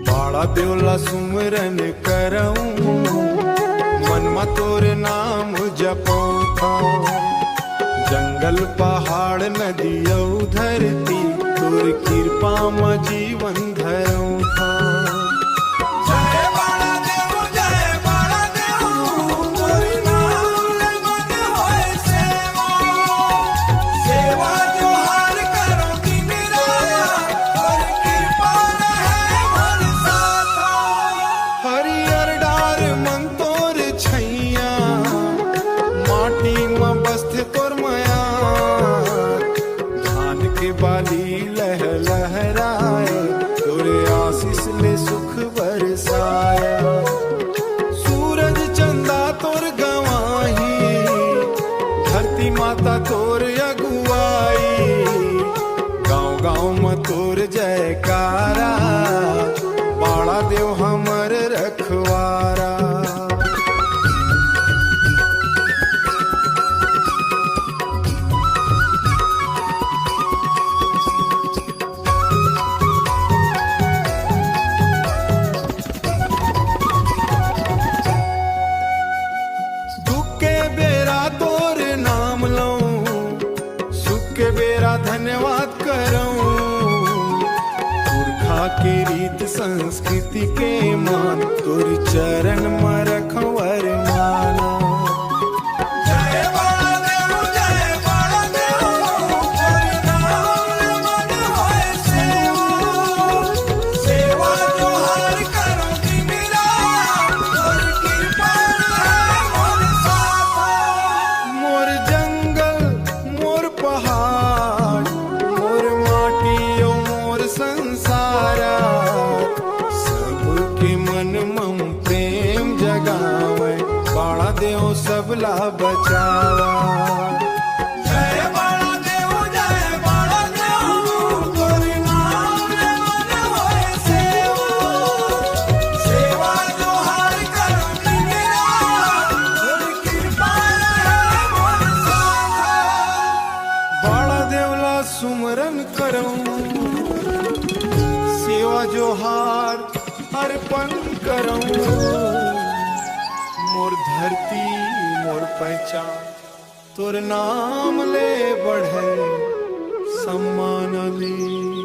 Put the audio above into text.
बाड़ा देवला सुमरन करऊं, मन में तोरे नाम जपऊं था। जंगल पहाड़ नदी और धरती, तोर कृपा में जीवन धरऊं था। बाली लह लहराए, तोरे आशीष ले सुख बरसाया। सूरज चंदा तोर गवाही, धरती माता तोर अगुवाई। गाँव गाँव में तोर जयकारा, बाड़ा देव हमर रखवारा। बेरा धन्यवाद करऊं, पुरखा के रीत संस्कृति के मान, तोर चरण में रखूं वरमाना। देव सबला बचावा। जय बाड़ा देव, जय बाड़ा देव, तोरे नाम ले मन होए सेवा। सेवा जो हर करती मेरा, तोरी कृपा रहे मोर साथा। बाड़ा देवला सुमरन करऊं, सेवा जो हार अर्पण करऊं। मोर धरती मोर पहचान, तोर नाम ले बढ़े सम्मान ले।